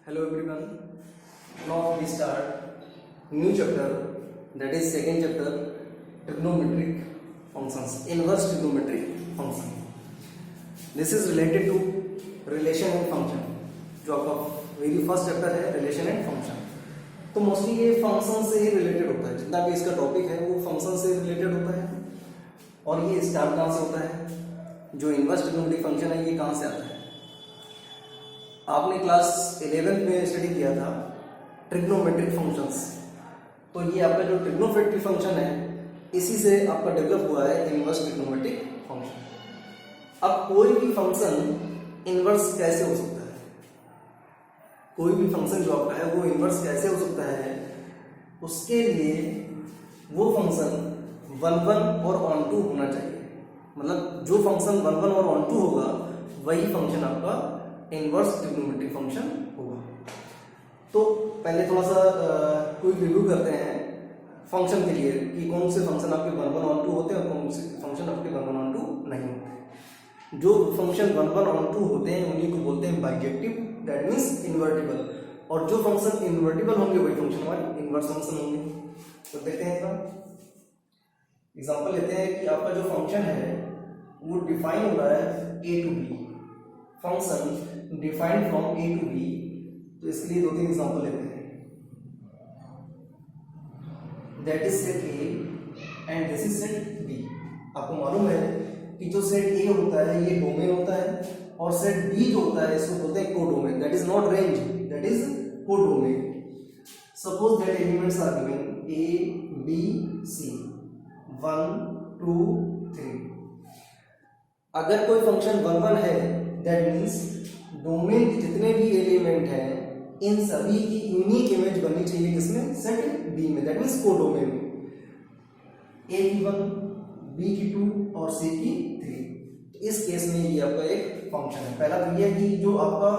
Hello everyone. Now we start new chapter, that is second chapter, trigonometric functions, inverse trigonometric function. This is related to relation and function. जो आपका very first chapter है relation and function, तो mostly ये function से ही related होता है। जितना भी इसका टॉपिक है वो फंक्शन से रिलेटेड होता है। और ये स्टार्ट कहाँ से होता है? जो इनवर्स ट्रिग्नोमेट्रिक फंक्शन है ये कहाँ से आता है? आपने क्लास 11th में स्टडी किया था ट्रिग्नोमेट्रिक फंक्शंस, तो ये आपका जो ट्रिग्नोमेट्रिक फंक्शन है इसी से आपका डेवलप हुआ है इनवर्स ट्रिग्नोमेट्रिक फंक्शन। अब कोई भी फंक्शन इनवर्स कैसे हो सकता है? कोई भी फंक्शन जो आपका है वो इनवर्स कैसे हो सकता है? उसके लिए वो फंक्शन 1 1 और ऑन टू होना चाहिए। मतलब जो फंक्शन 1 1 और ऑन टू होगा वही फंक्शन आपका इनवर्स ट्रिग्नोमेट्रिक फंक्शन होगा। तो पहले थोड़ा सा कोई रिव्यू करते हैं फंक्शन के लिए कि कौन से फंक्शन आपके 1 1 ऑन टू होते हैं और कौन से फंक्शन आपके 1 1 ऑन टू नहीं होते। जो फंक्शन 1 1 ऑन टू होते हैं उन्हीं को बोलते हैं बाइजेक्टिव, दैट मीन्स इन्वर्टिबल। और जो फंक्शन इन्वर्टिबल होंगे वही फंक्शन हमारे इनवर्स फंक्शन होंगे। तो देखते हैं इसका एग्जांपल लेते हैं कि आपका जो फंक्शन है वो डिफाइन हो रहा है a to b, function defined from a to b। तो इसके लिए 2-3 एग्जांपल लेते हैं। That is set a and this is set b। आपको मालूम है कि जो सेट a होता है ये डोमेन होता है और सेट b जो होता है इसको बोलते हैं codomain, that is not range, that is codomain. Suppose that elements are given a b c 1 2 3। अगर कोई फंक्शन 1 1 है दैट मीन्स डोमेन के जितने भी एलिमेंट हैं इन सभी की यूनिक इमेज बननी चाहिए किसमें? सेट बी में, दैट मीन्स कोडोमेन में। ए की 1 बी की 2 और सी की 3। तो इस केस में ये आपका एक फंक्शन है। पहला तो ये है कि जो आपका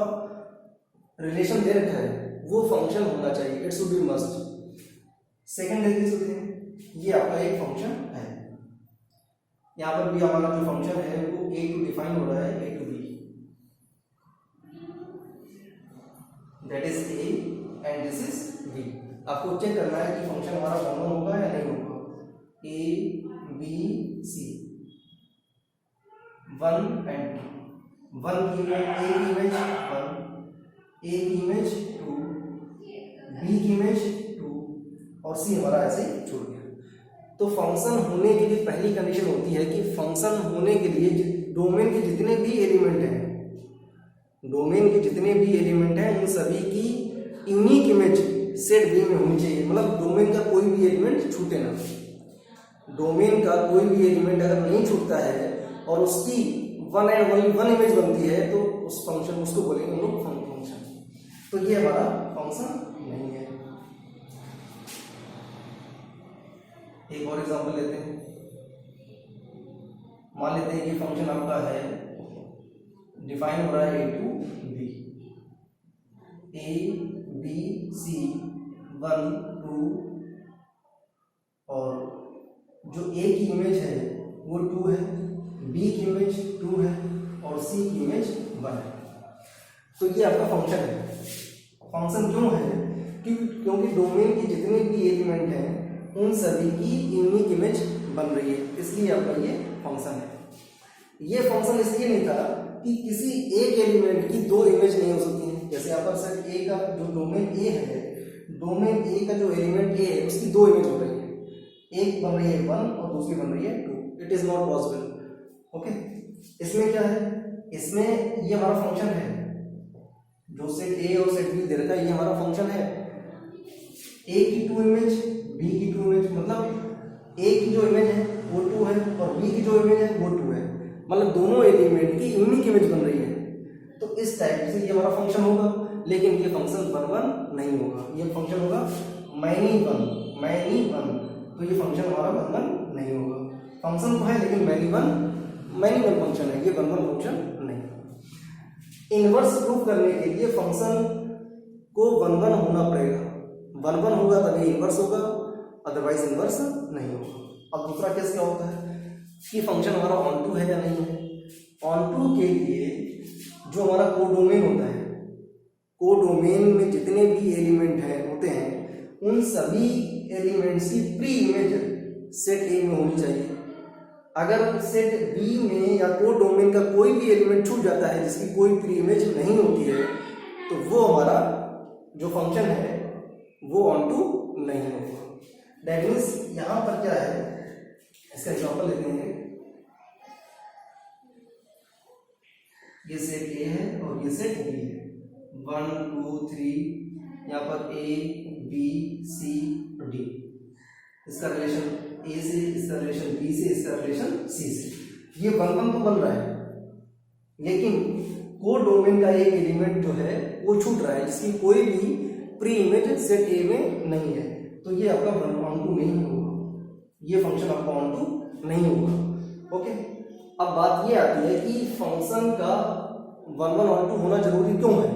रिलेशन दे रखा है वो फंक्शन होना चाहिए, it should be must. Second ये आपका एक फंक्शन है। यहाँ पर भी हमारा जो फंक्शन है वो a टू डिफाइन हो रहा है a to b, that is a and this is b। आपको चेक करना है कि फंक्शन हमारा 1 1 होगा या नहीं होगा। a b c 1 एंड 2, 1 की इमेज a की इमेज 1, a की इमेज 2, b की इमेज 2 और c हमारा ऐसे ही छोड़ गया। तो फंक्शन होने के लिए पहली कंडीशन होती है कि फंक्शन होने के लिए डोमेन के जितने भी एलिमेंट हैं, डोमेन के जितने भी एलिमेंट हैं उन सभी की यूनिक इमेज सेट बी में होनी चाहिए। मतलब डोमेन का कोई भी एलिमेंट छूटे ना। डोमेन का कोई भी एलिमेंट अगर नहीं छूटता है और उसकी one and only one image बनती है तो उस फंक्शन उसको बोलेंगे हम लोग फंक्शन। तो ये हमारा फंक्शन नहीं है। एक और एग्जांपल लेते हैं। मान लेते हैं कि फंक्शन आपका है डिफाइन हो रहा है a to b, a b c 1 2 और जो a की इमेज है वो 2 है, b की इमेज 2 है और c की इमेज 1 है। तो ये आपका फंक्शन है। फंक्शन क्यों है? क्योंकि डोमेन के जितने भी एलिमेंट हैं उन सभी की यूनिक इमेज बन रही है, इसलिए आपका ये फंक्शन है। ये फंक्शन इसलिए नहीं था कि किसी एक एलिमेंट की 2 इमेज नहीं हो सकती हैं। जैसे यहाँ पर सेट ए का जो डोमेन ए है, डोमेन ए का जो एलिमेंट ए है उसकी 2 इमेज हो रही है, एक बन रही है 1 और दूसरी बन रही है 2। It is not possible. Okay, इसमें क्या है? इसमें ये हमारा फंक्शन है। जो सेट ए और सेट बी दे रखा है ये हमारा फंक्शन है। ए की 2 इमेज, बी की 2 इमेज, मतलब ए की जो इमेज है वो 2 है और बी की जो इमेज है वो 2 है। मतलब दोनों एलिमेंट की यूनिक इमेज बन रही है। तो इस टाइप से ये हमारा फंक्शन होगा। लेकिन ये फंक्शन 1 1 नहीं होगा, ये फंक्शन होगा मैनी वन। तो ये फंक्शन हमारा 1 1 नहीं होगा। फंक्शन तो है लेकिन मैनी वन फंक्शन है, ये 1 1 फंक्शन नहीं। इनवर्स प्रूफ करने के लिए फंक्शन को 1 1 होना पड़ेगा। 1 1 होगा तभी इनवर्स होगा, अदरवाइज इनवर्स नहीं होगा। अब दूसरा केस क्या होता है कि फंक्शन हमारा ऑन टू है या नहीं है। ऑन टू के लिए जो हमारा कोडोमेन होता है, कोडोमेन में जितने भी एलिमेंट हैं होते हैं उन सभी एलिमेंट्स की प्री इमेज सेट ए में होनी चाहिए। अगर सेट बी में या कोडोमेन का कोई भी एलिमेंट छूट जाता है जिसकी कोई प्री इमेज नहीं होती है तो वो हमारा जो फंक्शन है वो ऑन टू नहीं होगा। दैट मीन्स यहां पर क्या है, इसका एग्जांपल लेते हैं। ये सेट ए है और ये सेट बी है, 1 2 3, यहाँ पर ए बी सी और डी। इसका रिलेशन ए से, इसका रिलेशन बी से, इसका रिलेशन सी से। ये 1 1 तो बन रहा है, लेकिन कोडोमेन का एक एलिमेंट जो है वो छूट रहा है जिसकी कोई भी प्री इमेज सेट ए में नहीं है, तो ये आपका ऑन टू नहीं होगा, ये फंक्शन आपका ऑन टू नहीं होगा। ओके, अब बात ये आती है कि फंक्शन का 1 1 ऑन टू होना जरूरी क्यों है।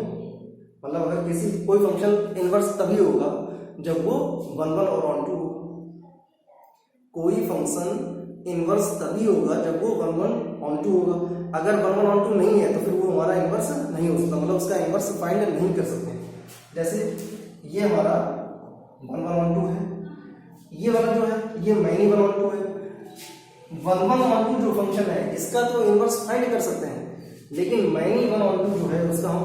मतलब अगर किसी कोई फंक्शन इनवर्स तभी होगा जब वो 1 1 और ऑन टू होगा। कोई फंक्शन इनवर्स तभी होगा जब वो 1 1 ऑन टू होगा। अगर 1 1 ऑन टू नहीं है तो फिर वो हमारा इनवर्स नहीं हो सकता, मतलब उसका इनवर्स फाइंड नहीं कर सकते। जैसे ये हमारा 1 1 ऑन टू है, ये वाला जो है ये मैनी 1 ऑन टू है। 1 1 ऑन टू जो फंक्शन है इसका तो इनवर्स फाइंड कर सकते हैं, लेकिन मैनी 1 ऑन टू जो है उसका हम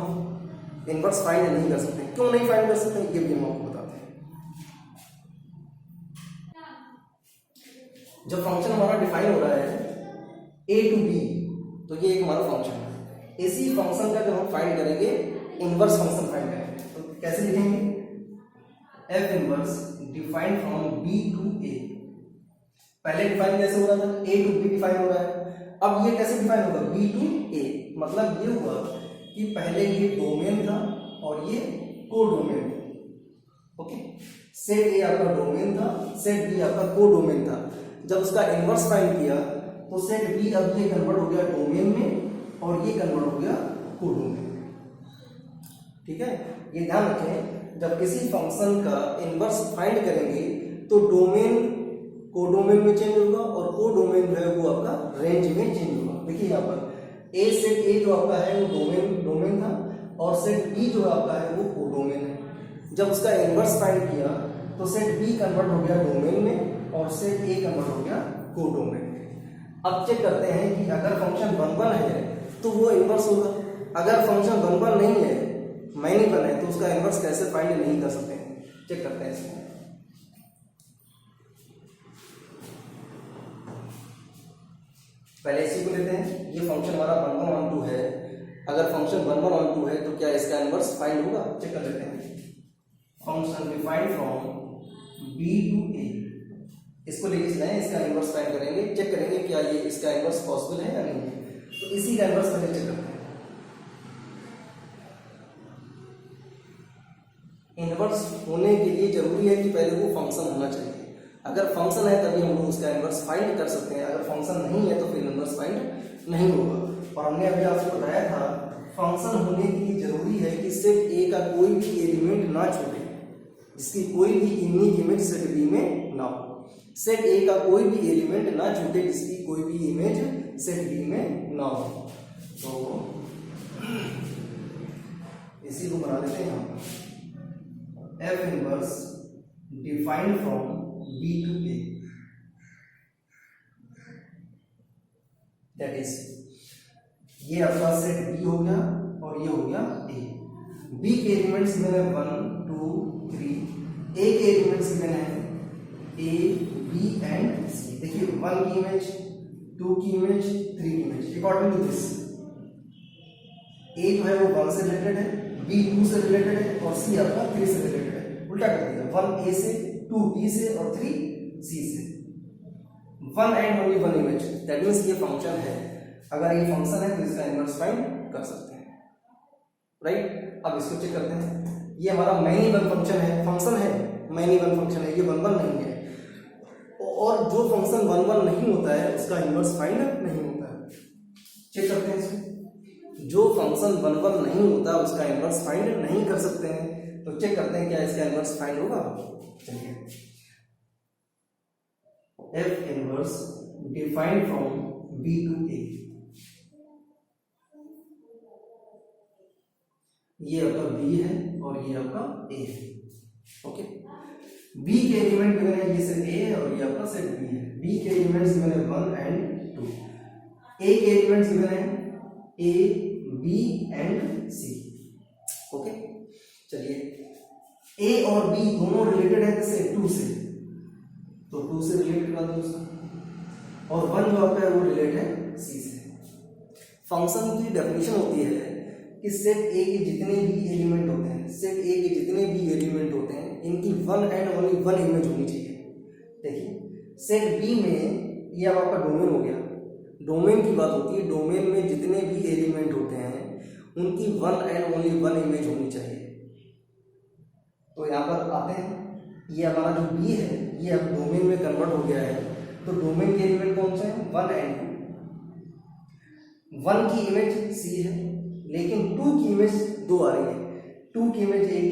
इनवर्स फाइंड नहीं कर सकते। क्यों नहीं फाइंड कर सकते ये भी हम आपको बताते हैं। जब फंक्शन हमारा डिफाइन हो रहा है a टू b, तो ये एक हमारा फंक्शन है। इसी फंक्शन का जब हम फाइंड करेंगे इनवर्स फंक्शन फाइंड करेंगे तो कैसे लिखेंगे, f inverse defined from b to a। पहले डिफाइन कैसे हो रहा था, a टू b डिफाइन हो रहा है, अब ये कैसे डिफाइन होगा, b टू a। मतलब ये हुआ कि पहले ये डोमेन था और ये कोडोमेन था। ओके, सेट ए आपका डोमेन था, सेट बी आपका कोडोमेन था। जब उसका इनवर्स फाइंड किया तो सेट बी अब ये कन्वर्ट हो गया डोमेन में और ये कन्वर्ट हो गया कोडोमेन। ठीक है, ये ध्यान रखें, जब किसी फंक्शन का इनवर्स फाइंड करेंगे तो डोमेन कोडोमेन में चेंज होगा और कोडोमेन जो है वो आपका रेंज में चेंज होगा। देखिए यहाँ पर ए सेट ए जो आपका है वो डोमेन था और सेट बी जो आपका है वो कोडोमेन है। जब उसका इनवर्स फाइंड किया तो सेट बी कन्वर्ट हो गया डोमेन में और सेट ए कन्वर्ट हो गया कोडोमेन में। अब चेक करते हैं कि अगर फंक्शन 1 1 है तो वो इनवर्स होगा, अगर फंक्शन 1 1 नहीं है, मैनी 1 है, तो उसका इनवर्स कैसे फाइंड नहीं कर सकते हैं। चेक करते हैं इसमें। पहले इसी को लेते हैं, ये फंक्शन हमारा 1 1 ऑन टू है। अगर फंक्शन 1 1 ऑन टू है तो क्या इसका इनवर्स फाइंड होगा, चेक कर लेते हैं। Function defined from b to a, इसको लेके चलाएं, इसका इनवर्स फाइंड करेंगे, चेक करेंगे क्या ये इसका इनवर्स पॉसिबल है या नहीं है। तो इसी का इनवर्स पहले चेक करते हैं। इनवर्स होने के लिए जरूरी है कि पहले वो फंक्शन होना चाहिए। अगर फंक्शन है तभी हम लोग उसका इनवर्स फाइंड कर सकते हैं, अगर फंक्शन नहीं है तो फिर इनवर्स फाइंड नहीं होगा। और हमने अभी आपको बताया था फंक्शन होने के लिए जरूरी है कि सेट ए का कोई भी एलिमेंट ना छूटे, जिसकी कोई भी यूनिक इमेज सेट बी में ना हो। सेट ए का कोई भी एलिमेंट ना छूटे जिसकी कोई भी इमेज सेट बी में ना हो। तो इसी को बना लेते हैं यहाँ पर, F inverse defined from b to a, that is ये आपका सेट b हो गया और ये हो गया a। b के एलिमेंट्स गिवन है 1 2 3, a के एलिमेंट्स गिवन है a b एंड c। देखिए 1 की इमेज, 2 की इमेज, 3 की image. According to this a जो है वो 1 से रिलेटेड है, b 2 से रिलेटेड है और c आपका 3 से रिलेटेड है। उल्टा कर दिया, 1 a से, 2 b से और 3 c से। 1 and only 1 image, that means ये फंक्शन है। अगर ये फंक्शन है तो इसका इनवर्स फाइंड कर सकते हैं, राइट। अब इसको चेक करते हैं। ये हमारा मैनी 1 फंक्शन है, फंक्शन है, मैनी 1 फंक्शन है, ये 1 1 नहीं है। और जो फंक्शन 1 1 नहीं होता है उसका इनवर्स फाइंड नहीं होता है। चेक करते हैं इसको। जो फंक्शन 1 1 नहीं होता उसका इनवर्स फाइंड नहीं कर सकते हैं, तो चेक करते हैं क्या इसका इनवर्स फाइंड होगा। चलिए, f inverse defined from b to a। ये आपका बी है और ये आपका ए है। ओके, बी के एलिमेंट गिवन है, ये सेट ए है और ये आपका सेट बी है। बी के एलिमेंट्स गिवन है 1 एंड 2, ए के एलिमेंट्स गिवन है A B and C. Okay, चलिए ए और बी दोनों रिलेटेड है किससे? 2 से, तो 2 से रिलेट करा दो उसका, और 1 जो आपका है वो रिलेट है सी से। फंक्शन की डेफिनेशन होती है कि सेट ए के जितने भी एलिमेंट होते हैं, सेट ए के जितने भी एलिमेंट होते हैं, इनकी 1 एंड ओनली 1 इमेज होनी चाहिए। देखिए सेट बी में ये अब आपका डोमेन हो गया, डोमेन की बात होती है, डोमेन में जितने भी एलिमेंट होते हैं उनकी 1 एंड ओनली 1 इमेज होनी चाहिए। तो यहाँ पर आते हैं, ये हमारा जो बी है ये अब डोमेन में कन्वर्ट हो गया है, तो डोमेन के एलिमेंट कौन से हैं? 1 एंड 2। 1 की इमेज सी है, लेकिन 2 की इमेज 2 आ रही है। 2 की इमेज एक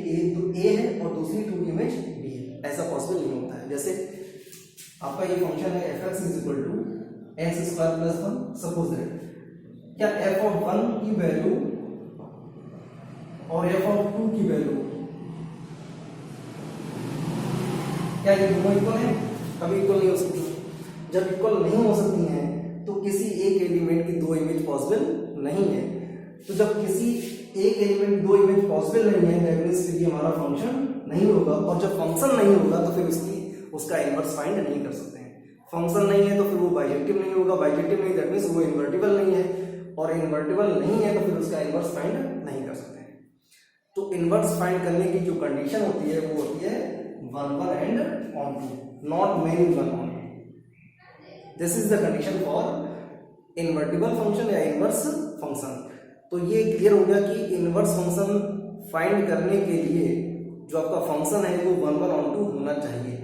ए है और दूसरी 2 की इमेज बी है। ऐसा पॉसिबल नहीं होता है। जैसे आपका ये फंक्शन है fx is equal to x square plus 1, suppose that क्या f ऑफ 1 की वैल्यू और f ऑफ 2 की वैल्यू क्या ये दोनों इक्वल है? कभी इक्वल नहीं हो सकती। जब इक्वल नहीं हो सकती हैं तो किसी एक एलिमेंट की 2 इमेज पॉसिबल नहीं है। तो जब किसी एक एलिमेंट 2 इमेज पॉसिबल नहीं है, दैट मींस फिर ये हमारा फंक्शन नहीं होगा, और जब फंक्शन नहीं होगा तो फिर उसका इनवर्स फाइंड नहीं कर सकते हैं। फंक्शन नहीं है तो फिर वो बाइजेक्टिव नहीं होगा, बाइजेक्टिव नहीं दैट मींस वो इन्वर्टिबल नहीं है, और इन्वर्टिबल नहीं है तो फिर उसका इनवर्स फाइंड नहीं कर सकते हैं। तो इनवर्स फाइंड करने की जो कंडीशन होती है वो होती है 1 and on 2, not many 1 on 2। This is the condition for invertible function या इनवर्स फंक्शन। तो ये क्लियर हो गया कि इनवर्स फंक्शन फाइंड करने के लिए जो आपका फंक्शन है वो 1 ऑन 2 होना चाहिए।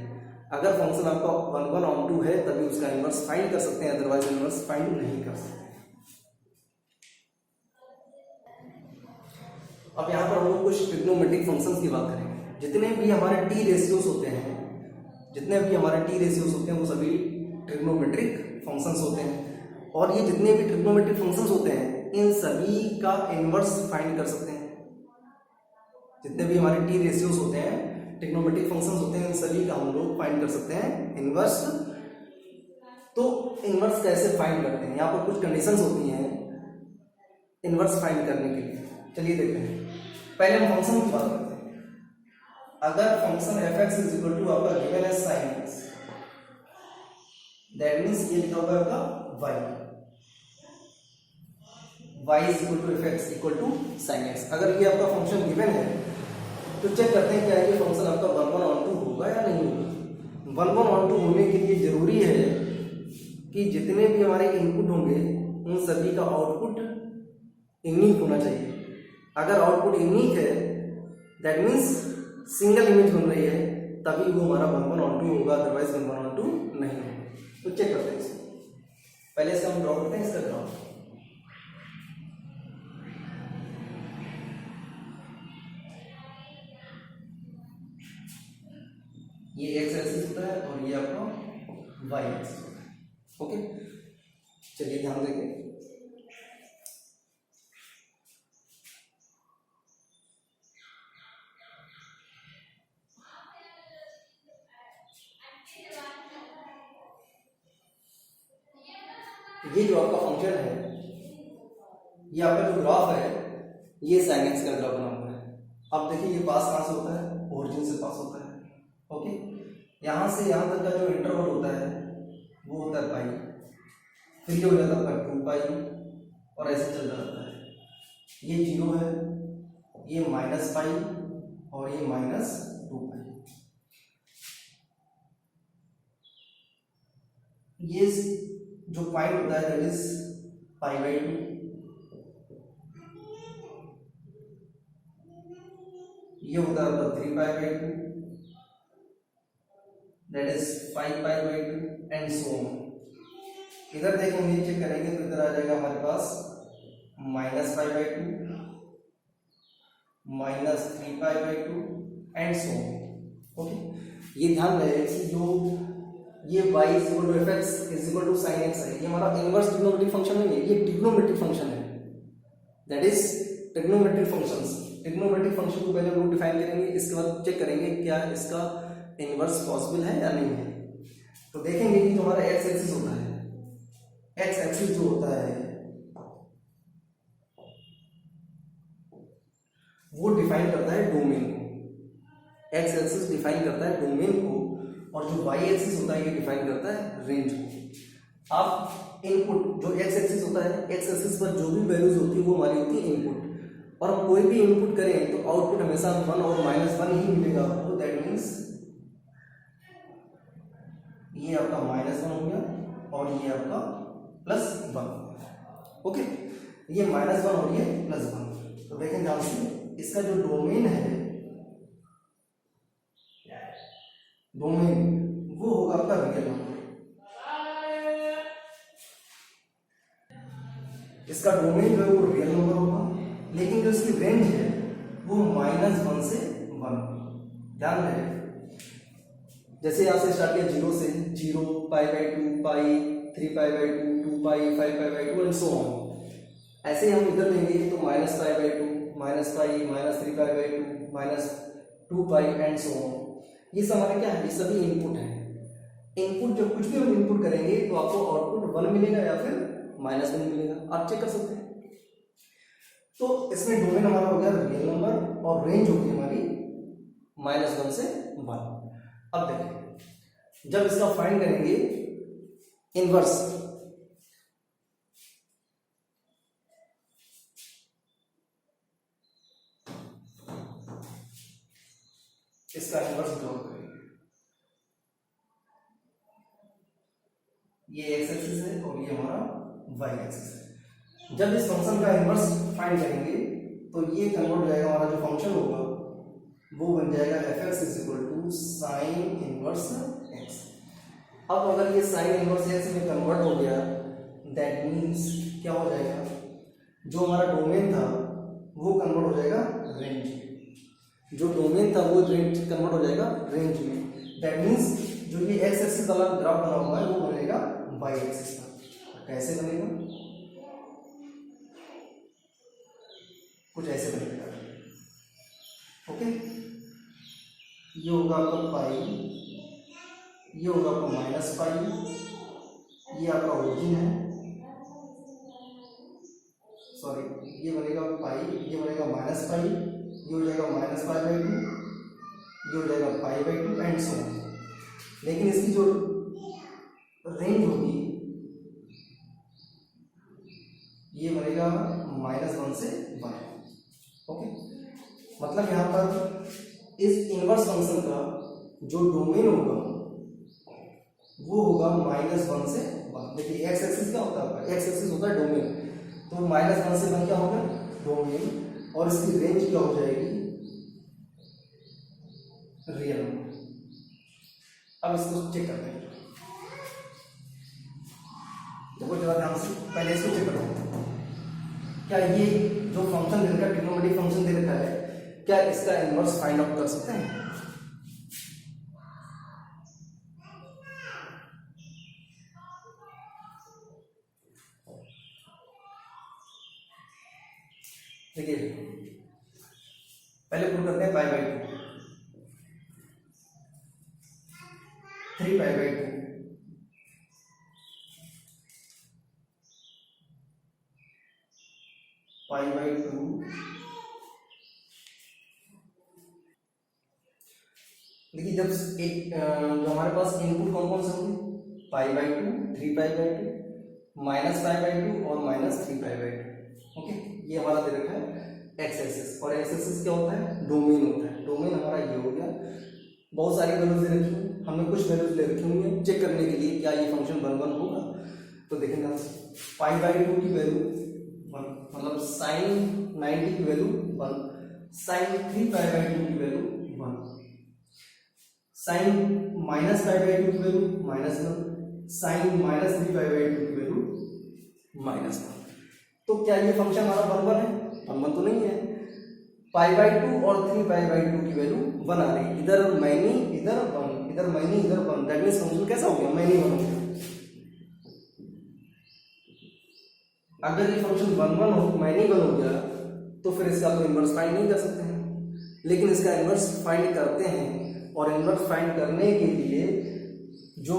अगर फंक्शन आपका 1 ऑन 2 है तभी उसका इनवर्स फाइंड कर सकते हैं, अदरवाइज इनवर्स फाइंड नहीं कर सकते। अब यहाँ पर हम लोग कुछ ट्रिग्नोमेट्रिक फंक्शंस की बात करेंगे। जितने भी हमारे टी रेशियोज होते हैं, जितने भी हमारे टी रेशियोज होते हैं वो सभी ट्रिग्नोमेट्रिक फंक्शंस होते हैं, और ये जितने भी ट्रिग्नोमेट्रिक फंक्शंस होते हैं इन सभी का इनवर्स फाइंड कर सकते हैं। जितने भी हमारे टी रेशियोज होते हैं, ट्रिग्नोमेट्रिक फंक्शंस होते हैं, इन सभी का हम लोग फाइंड कर सकते हैं इनवर्स। तो इनवर्स कैसे फाइंड करते हैं? यहाँ पर कुछ कंडीशंस होती हैं इनवर्स फाइंड करने के लिए। चलिए देखते हैं। पहले हम फंक्शन की बात करते हैं। अगर function fx is equal to आपका गिवन है sin x, दैट मींस ये लिखा होगा आपका y is equal to fx equal to sin x। अगर ये आपका फंक्शन गिवन है तो चेक करते हैं क्या ये फंक्शन आपका 1 ऑन 2 होगा या नहीं होगा। 1 ऑन 2 होने के लिए जरूरी है कि जितने भी हमारे इनपुट होंगे उन सभी का आउटपुट यूनिक होना चाहिए। अगर आउटपुट यूनिक है दैट मींस सिंगल इमेज बन रही है, तभी वो हमारा 1 ऑन 2 होगा, अदरवाइज 1 ऑन 2 नहीं होगा। तो चेक करते हैं इसको। पहले इसका हम ड्रॉ करते हैं, इसका ग्राफ। ये एक्स एक्सिस होता है और ये आपका वाई एक्सिस होता है। ओके, चलिए ध्यान देंगे। ये जो आपका फंक्शन है, ये आपका जो ग्राफ है, ये sin x का ग्राफ बना हुआ है। अब देखिए ये पास कहाँ से होता है? ओरिजिन से पास होता है। ओके, यहाँ से यहाँ तक का जो इंटरवल होता है वो होता है पाई, फिर ये हो जाता है 2 पाई, और ऐसे चल जाता है। ये 0 है, ये माइनस पाई और ये माइनस 2 पाई। ये जो पॉइंट होता है दैट इज पाई बाई 2। ये होता है आपका 3 pi by 2, that is 5 pi by 2 and so on. इधर देखेंगे, चेक करेंगे तो इधर आ जाएगा हमारे पास minus pi by 2, minus 3 pi by 2 and so on. Okay, ये ध्यान रहे कि जो ये y is equal to fx is equal to sin x है, ये हमारा इनवर्स ट्रिग्नोमेट्रिक फंक्शन नहीं है, ये ट्रिग्नोमेट्रिक फंक्शन है। That is trigonometric functions. Trigonometric function को पहले हम लोग डिफाइन करेंगे, इसके बाद चेक करेंगे क्या इसका इनवर्स पॉसिबल है या नहीं है। तो देखेंगे कि जो हमारा एक्स एक्सिस होता है, एक्स एक्सिस जो होता है वो डिफाइन करता है डोमेन को। एक्स एक्सिस डिफाइन करता है डोमेन को, और जो वाई एक्सिस होता है ये डिफाइन करता है रेंज को। आप इनपुट जो एक्स एक्सिस होता है, एक्स एक्सिस पर जो भी वैल्यूज होती है वो हमारी होती है इनपुट, और हम कोई भी इनपुट करें तो आउटपुट हमेशा 1 और -1 ही मिलेगा आपको। दैट मीन्स ये आपका -1 हो गया और ये आपका +1 हो गया। ओके, ये -1 और ये +1। तो देखें ध्यान से, इसका जो डोमेन है, डोमेन वो होगा आपका रियल नंबर। इसका डोमेन जो है वो रियल नंबर होगा, लेकिन जो इसकी रेंज है वो -1 से 1। ध्यान रहे, जैसे यहां से स्टार्ट किया 0 से, 0, π/2, π, 3π/2, 2π, 5π/2 एंड सो ऑन। ऐसे हम इधर लेंगे तो -π/2, -π, -3π/2, -2π एंड सो ऑन। ये सब हमारे क्या है, ये सभी इनपुट है। इनपुट जब कुछ भी हम इनपुट करेंगे तो आपको आउटपुट 1 मिलेगा या फिर -1 मिलेगा, आप चेक कर सकते हैं। तो इसमें डोमेन हमारा हो गया रियल नंबर और रेंज होगी हमारी -1 से 1। अब देखिए, जब इसका फाइंड करेंगे इनवर्स, इसका इनवर्स ड्रॉ करेंगे। ये एक्स एक्सिस है और ये हमारा वाई एक्सिस है। जब इस फंक्शन का इनवर्स फाइंड करेंगे तो ये कन्वर्ट हो जाएगा, हमारा जो फंक्शन होगा वो बन जाएगा fx = sin इनवर्स x। अब अगर ये sin इनवर्स x में कन्वर्ट हो गया, दैट मीन्स क्या हो जाएगा, जो हमारा डोमेन था वो कन्वर्ट हो जाएगा रेंज में। जो डोमेन था वो रेंज कन्वर्ट हो जाएगा रेंज में। दैट मीन्स जो ये x एक्सिस वाला ग्राफ बना हुआ है वो बनेगा y एक्सिस का। कैसे बनेगा, कुछ ऐसे बनेगा। ओके, ये होगा आपका पाई, ये होगा आपका -π, ये आपका ओरिजिन है, सॉरी ये बनेगा पाई, ये बनेगा -π, ये हो जाएगा -π/2, ये हो जाएगा π/2 एंड सो ऑन। लेकिन इसकी जो रेंज होगी ये बनेगा -1 से 1। ओके, मतलब यहाँ पर इस इनवर्स फंक्शन का जो डोमेन होगा वो होगा -1 से 1। देखिए एक्स एक्सिस क्या होता है, एक्स एक्सिस होता है डोमेन, तो -1 से 1 क्या होगा डोमेन, और इसकी रेंज क्या हो जाएगी रियल नंबर। अब इसको चेक करते हैं, देखो जरा ध्यान से, पहले इसको चेक करते हैं। क्या ये जो फंक्शन दे रखा है, ट्रिग्नोमेट्रिक फंक्शन दे रखा है, क्या इसका इनवर्स फाइंड आउट कर सकते हैं? देखिए पहले प्रूव करते हैं π/2, 3π/2, π/2, देखिए जब जो हमारे पास इनपुट कौन कौन से होंगे, π/2, 3π/2, -π/2 और -3π/2। ओके, ये हमारा दे रखा है एक्स एक्सिस, और एक्स एक्सिस क्या होता है, डोमेन होता है। डोमेन हमारा ये हो गया, बहुत सारी वैल्यूज दे रखी है, हमने कुछ वैल्यूज ले रखी हुई है चेक करने के लिए क्या ये फंक्शन 1 होगा। तो देखेंगे π/2 की वैल्यू 1, मतलब sin 90 की वैल्यू 1, sin 3π/2 की वैल्यू 1, sin -π/2 की वैल्यू -1, sin -3π/2 की वैल्यू -1। तो क्या ये फंक्शन हमारा 1 है? 1 तो नहीं है। π/2 और 3π/2 की वैल्यू 1 आ रही है, इधर मैनी इधर 1, इधर मैनी इधर 1, दैट मींस फंक्शन कैसा हो गया, मैनी 1 हो गया। अगर ये फंक्शन 1 1 हो, मैनी 1 हो गया, तो फिर इसका आप इन्वर्स फाइंड नहीं कर सकते हैं। लेकिन इसका इन्वर्स फाइंड करते हैं, और इन्वर्स फाइंड करने के लिए जो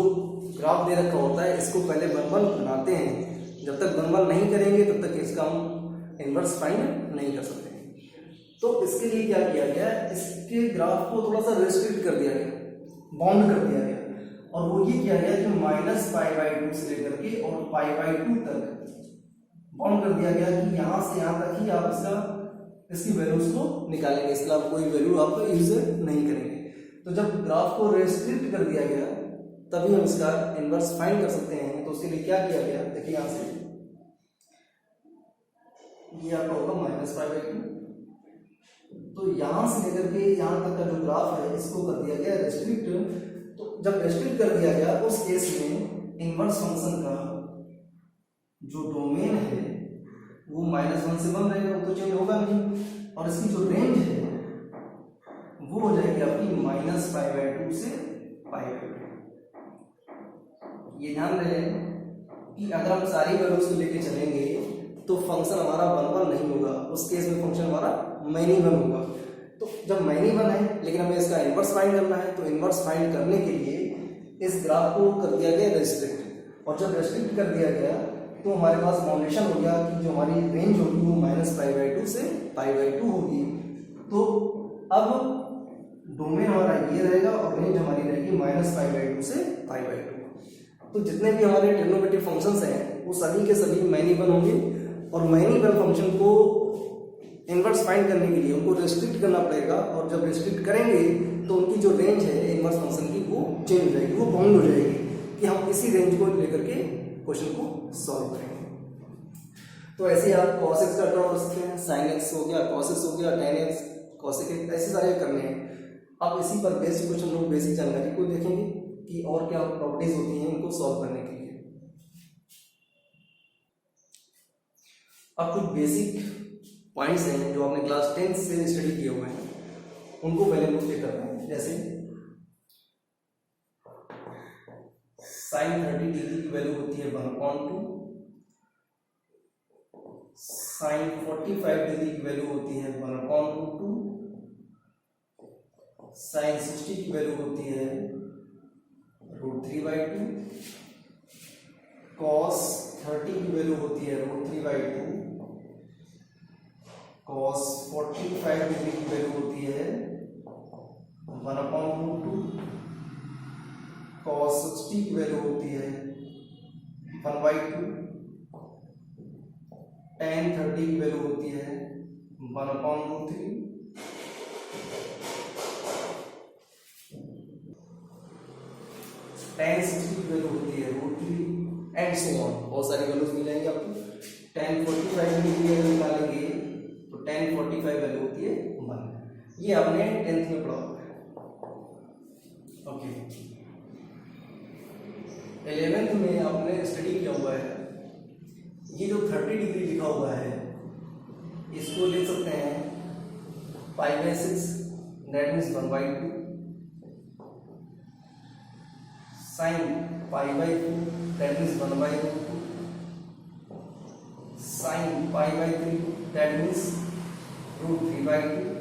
ग्राफ दे रखा होता है इसको पहले बन बनाते हैं। जब तक बन नहीं करेंगे तब तक इसका हम इन्वर्स फाइंड नहीं कर सकते। तो इसके लिए क्या किया गया, इसके ग्राफ को थोड़ा सा रेस्ट्रिक्ट कर दिया गया, बाउंड कर दिया गया, और वो ये किया गया कि -π/2 से लेकर के और π/2 तक बाउंड कर दिया गया कि यहाँ से यहाँ तक ही आप इसकी वैल्यूज को निकालेंगे, इसके अलावा कोई वैल्यू आप यूज नहीं करेंगे। तो जब ग्राफ को रेस्ट्रिक्ट कर दिया गया तभी हम इसका इन्वर्स फाइंड कर सकते हैं। तो उसके लिए क्या किया गया, देखिए यहाँ से ये आपका होगा -π/2, तो यहां से लेकर के यहां तक का जो ग्राफ है इसको कर दिया गया रेस्ट्रिक्ट। तो जब रेस्ट्रिक्ट कर दिया गया उस केस में इन्वर्स फंक्शन का जो डोमेन है वो -1 से 1 रहेगा, वो तो चेंज होगा नहीं, और इसकी जो रेंज है वो हो जाएगी आपकी -π/2 से π/2। ये ध्यान रहे कि अगर हम सारी वैल्यूज को लेके चलेंगे तो फंक्शन हमारा 1 नहीं होगा, उस केस में फंक्शन हमारा -1 होगा। तो जब -1 है लेकिन हमें इसका इन्वर्स फाइंड करना है, तो इन्वर्स फाइंड करने के लिए इस ग्राफ को कर दिया गया रेस्ट्रिक्ट, और जब रेस्ट्रिक्ट कर दिया गया तो हमारे पास बाउंडेशन हो गया कि जो हमारी रेंज होगी वो -π/2 से π/2 होगी। तो अब डोमेन हमारा ये रहेगा और रेंज हमारी रहेगी -π/2 से π/2। तो जितने भी हमारे ट्रिग्नोमेट्रिक फंक्शंस हैं वो सभी के सभी -1 होंगे, और -1 फंक्शन को इन्वर्स फाइंड करने के लिए उनको रेस्ट्रिक्ट करना पड़ेगा, और जब रेस्ट्रिक्ट करेंगे तो उनकी जो रेंज है इन्वर्स फंक्शन की वो चेंज हो जाएगी, वो बाउंड हो जाएगी कि हम इसी रेंज को लेकर के क्वेश्चन को सॉल्व करेंगे। तो ऐसे आप cos x का ड्रॉ कर सकते हैं, sin x हो गया, cos x हो गया, tan x, cos x, ऐसे सारे करने हैं। अब इसी पर बेस्ड कुछ हम लोग बेसिक जानकारी को देखेंगे कि और क्या प्रॉपर्टीज होती हैं इनको सॉल्व करने के लिए। अब कुछ बेसिक पॉइंट्स हैं जो आपने क्लास 10 से स्टडी किए हुए हैं, उनको पहले नोट करते हैं। जैसे sin 30 डिग्री की वैल्यू होती है 1/2, sin 45 डिग्री की वैल्यू होती है 1/2, sin 60 की वैल्यू होती है √3/2, cos 30 की वैल्यू होती है √3/2, cos 45 डिग्री की वैल्यू होती है 1/2, cos 60 की वैल्यू होती है 1/2, tan 30 की वैल्यू होती है 1/3, tan 60 की वैल्यू होती है √3 एंड सो ऑन। बहुत सारी वैल्यूज मिलेंगी आपको। tan 45 डिग्री अगर निकालेंगे तो tan 45 वैल्यू होती है 1। ये आपने 10th में पढ़ा होगा। ओके, 11th में आपने स्टडी किया हुआ है, ये जो 30 डिग्री लिखा हुआ है इसको लिख सकते हैं π/6, that means 1/2, sin π/2 that means 1/2, sin π/3 that means √3/2।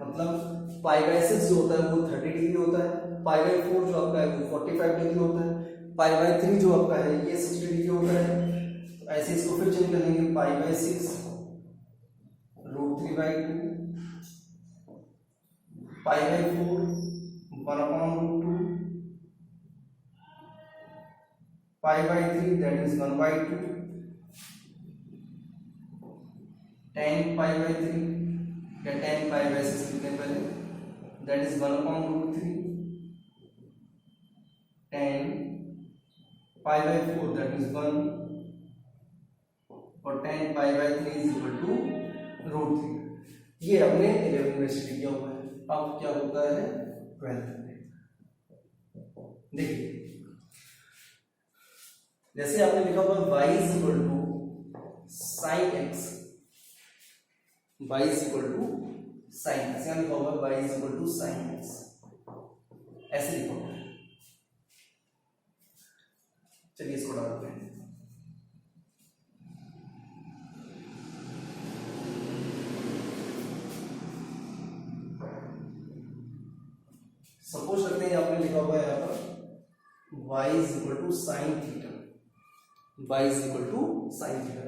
मतलब π/6 जो होता है वो 30 डिग्री होता है, π/4 जो आपका है वो 45 डिग्री होता है, π/3 जो आपका है ये 60 डिग्री होता है। तो ऐसे इसको फिर चेंज कर लेंगे, π/6 √3/2, π/4 1/2, π/3 that is 1/2, tan π/3 या tan π/6 लिखने पहले, that is 1/3, tan π/4 that is 1, और tan π/3 is equal to √3। ये हमने 11th में स्टडी किया हुआ है। अब क्या होता है 12th में, देखिए जैसे आपने लिखा हुआ y is equal to sin x, y is equal to sin x, यहाँ लिखा हुआ y is equal to sin x, ऐसे लिखा हुआ है। चलिए इसको डालते हैं। सपोज करते हैं आपने लिखा हुआ है यहाँ पर y is equal to sine theta, y is equal to sine theta.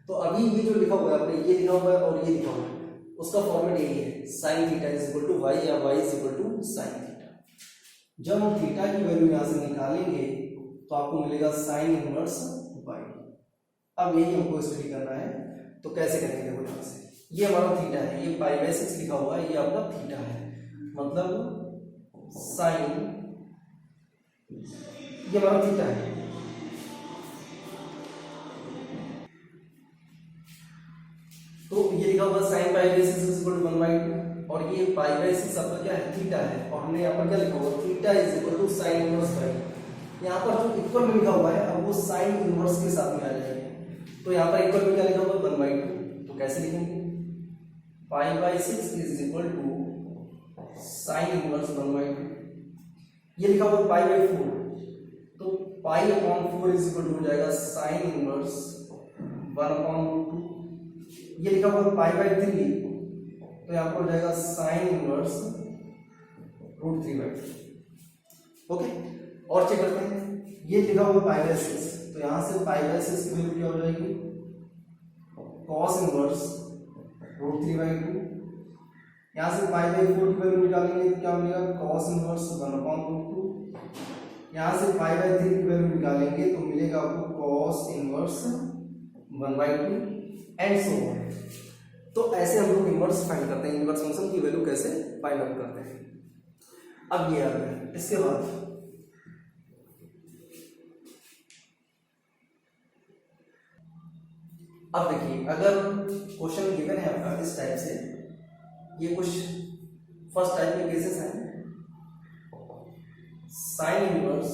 तो अभी ये जो लिखा हुआ है आपने, ये लिखा हुआ है और ये लिखा हुआ है, उसका फॉर्मेट यही है, sine theta is equal to y या y is equal to sine theta. जब हम थीटा की वैल्यू यहाँ से निकालेंगे तो आपको मिलेगा साइन इनवर्स वाई। अब यही हमको स्टडी करना है, तो कैसे करेंगे? देखो यहाँ से, ये हमारा थीटा है, ये पाई बाय 6 लिखा हुआ है, ये आपका थीटा है, मतलब साइन, ये हमारा थीटा है। तो ये लिखा हुआ sine pi by 6 is equal to 1/2, और ये पाई बाय 6 आपका क्या है? थीटा है, और हमने यहाँ पर क्या लिखा हुआ? Theta is equal to sine inverse pi. यहाँ पर जो इक्वल में लिखा हुआ है, अब वो साइन इनवर्स के साथ में आ जाएगा। तो यहाँ पर इक्वल में क्या लिखा हुआ है? 1/2। तो कैसे लिखेंगे? Pi by 6 is equal to sine inverse 1/2। ये लिखा हुआ पाई बाय 4, तो pi upon 4 is equal to हो जाएगा साइन इनवर्स 1/2। ये लिखा हुआ पाई बाय 3, तो यहाँ पर हो जाएगा साइन इनवर्स √3/2। ओके, और चेक करते हैं। ये लिखा हुआ पाई बाय 6, तो यहाँ से पाई बाय 6 की वैल्यू क्या हो जाएगी? Cos inverse √3/2। यहाँ से पाई बाय 4 की वैल्यू निकालेंगे तो क्या मिलेगा? Cos inverse 1/2। यहाँ से पाई बाय 3 की वैल्यू निकालेंगे तो मिलेगा आपको cos inverse 1/2 and so on. तो ऐसे हम लोग इनवर्स फाइंड करते हैं, इनवर्स फंक्शन की वैल्यू कैसे फाइंड आउट करते हैं। अब ये आ गया, इसके बाद अब देखिए, अगर क्वेश्चन गिवन है आपका इस टाइप से, ये कुछ फर्स्ट टाइप के केसेस हैं, साइन इनवर्स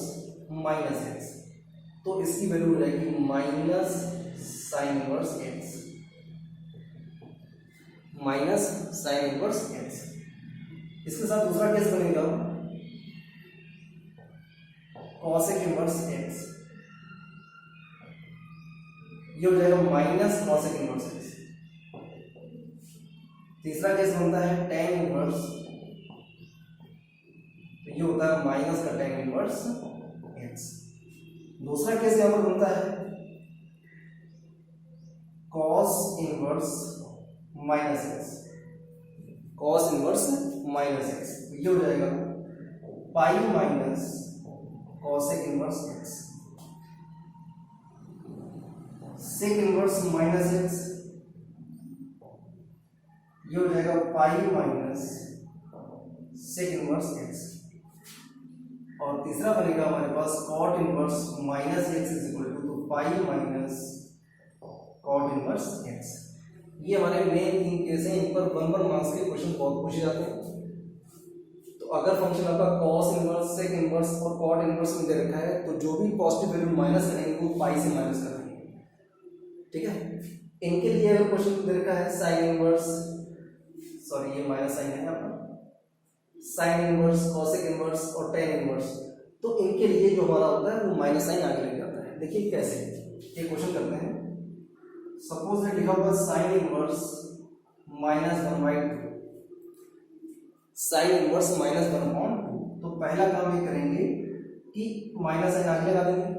माइनस एक्स, तो इसकी वैल्यू हो जाएगी minus sine inverse x, minus sine inverse x. इसके साथ दूसरा केस बनेगा कॉसेक इनवर्स एक्स, ये हो जाएगा माइनस कॉसेक इनवर्स एक्स। तीसरा केस बनता है टेन इनवर्स, तो ये होता है माइनस का टेन इनवर्स एक्स। दूसरा केस यहां पर बनता है cos inverse minus x, cos inverse minus x, ये हो जाएगा pi minus cosec inverse x. Sec inverse minus x, ये हो जाएगा pi minus sec inverse x. और तीसरा बनेगा हमारे पास cot inverse minus x is equal to, तो pi minus cot inverse x. ये हमारे मेन 3 केस हैं, इन पर 1 मार्क्स के क्वेश्चन बहुत पूछे जाते हैं। तो अगर फंक्शन आपका कॉस इनवर्स, सेक इनवर्स और कॉट इनवर्स में दे रखा है, तो जो भी पॉजिटिव वैल्यू माइनस करेंगे वो पाई से माइनस करेंगे, ठीक है। इनके लिए अगर क्वेश्चन दे रखा है साइन इनवर्स, सॉरी ये माइनस साइन है आपका, साइन इनवर्स, कॉसेक इनवर्स और टेन इनवर्स, तो इनके लिए जो हमारा होता है वो माइनस साइन आगे लग जाता है। देखिए कैसे, एक क्वेश्चन करते हैं। सपोज लिखा हुआ साइन इनवर्स -1/2, साइन इनवर्स -1/2। तो पहला काम ये करेंगे कि माइनस साइन आगे लगा देंगे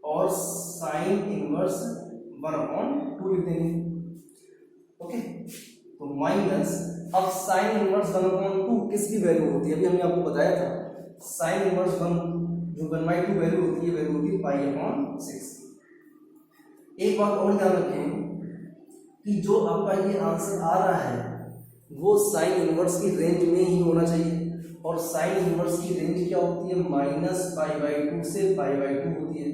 और साइन इनवर्स 1/2 लिख देंगे, ओके। तो माइनस, अब साइन इनवर्स 1/2 किसकी वैल्यू होती है? अभी हमने आपको बताया था साइन इनवर्स 1 जो 1/2 वैल्यू होती है, वैल्यू होती है पाई/6। एक बात और ध्यान रखें कि जो आपका ये आंसर आ रहा है वो साइन इनवर्स की रेंज में ही होना चाहिए, और साइन इनवर्स की रेंज क्या होती है? -π/2 से π/2 होती है।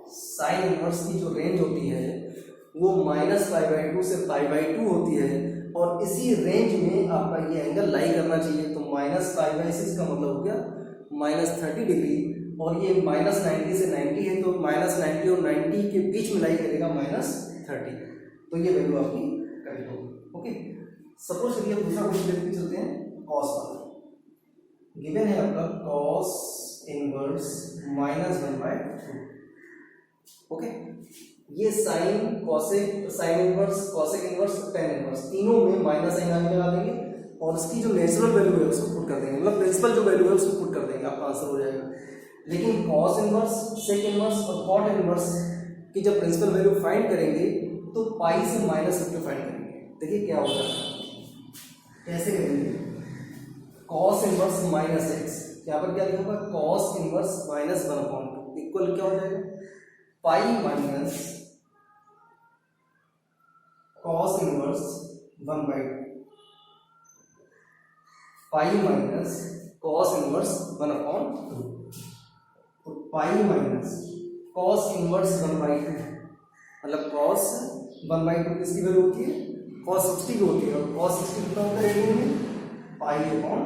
साइन इनवर्स की जो रेंज होती है वो -π/2 से π/2 होती है, और इसी रेंज में आपका ये एंगल लाई करना चाहिए। तो -π/6 का मतलब हो गया -30 डिग्री, और ये -90 से 90 है, तो -90 और 90 के बीच में लाई करेगा -30, तो ये वैल्यू आपकी करेक्ट होगी, ओके। सपोज करिए दूसरा क्वेश्चन देखते चलते हैं, कॉस वाला गिवन है आपका कॉस इनवर्स -1/2, ओके। ये sign cosec, sine inverse, cosec inverse, tan inverse, तीनों में माइनस साइन आगे लगा देंगे और उसकी जो नेचुरल वैल्यू है उसको पुट कर देंगे, मतलब प्रिंसिपल जो वैल्यू है उसको पुट कर देंगे, आपका आंसर हो जाएगा। लेकिन कॉस इनवर्स, सेक इनवर्स और कॉट इनवर्स की जब प्रिंसिपल वैल्यू फाइंड करेंगे तो पाई से माइनस करके फाइंड करेंगे। देखिए क्या होगा, कैसे करेंगे, कॉस इनवर्स माइनस एक्स, यहाँ पर क्या लिखा होगा, कॉस इनवर्स माइनस 1/2 इक्वल क्या हो जाएगा, pi minus cos inverse 1/2, pi minus cos inverse 1/2, तो पाई माइनस कॉस इनवर्स 1/2, मतलब कॉस 1/2 किसकी वैल्यू होती है, कॉस 60 की होती है, और कॉस 60 कितना होता है रेडियन में, पाई/3।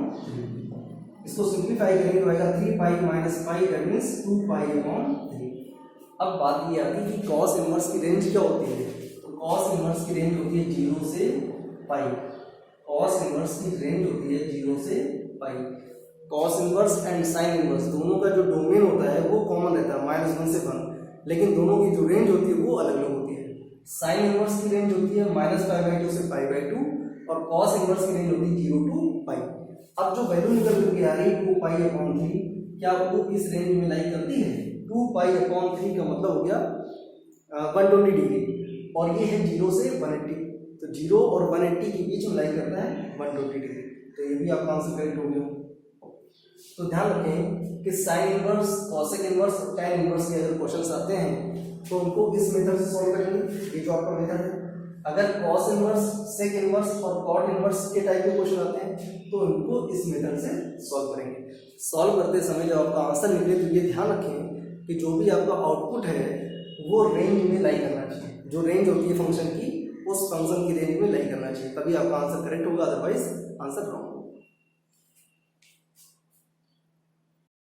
इसको सिंप्लीफाई करेंगे तो आएगा 3 pi minus pi, that means 2 पाई/3। अब बात ये आती है कि कॉस इनवर्स की रेंज क्या होती है, तो कॉस इनवर्स की रेंज होती है 0 से पाई, कॉस इनवर्स की रेंज होती है 0 से pi. Cos inverse and sine inverse दोनों का जो डोमेन होता है वो कॉमन रहता है -1 से 1, लेकिन दोनों की जो रेंज होती है वो अलग अलग होती है। साइन इनवर्स की रेंज होती है -π/2 से π/2, और कॉस इनवर्स की रेंज होती है 0 to पाई। अब जो वैल्यू निकल करके आ रही है 2π/3, क्या वो इस रेंज में लाई करती है, 2π/3 का मतलब हो गया 120 डिग्री, और ये है 0 से 180, तो 0 और 180 के बीच में लाई करता है 120 डिग्री, तो ये भी आपका आंसर करेक्ट हो गया। तो ध्यान रखें कि साइन इनवर्स, कॉसेक इनवर्स और टैन इनवर्स के अगर क्वेश्चंस आते हैं तो उनको इस मेथड से सॉल्व करेंगे, ये जो आपका मेथड है। अगर कॉस इनवर्स, सेक इनवर्स और कॉट इनवर्स के टाइप के क्वेश्चन आते हैं तो उनको इस मेथड से सॉल्व करेंगे। सॉल्व करते समय जब आपका आंसर निकले तो ये ध्यान रखें कि जो भी आपका आउटपुट है वो रेंज में लाई करना चाहिए, जो रेंज होती है फंक्शन की उस फंक्शन की रेंज में लाई करना चाहिए, तभी आपका आंसर करेक्ट होगा, अदरवाइज आंसर रॉन्ग होगा।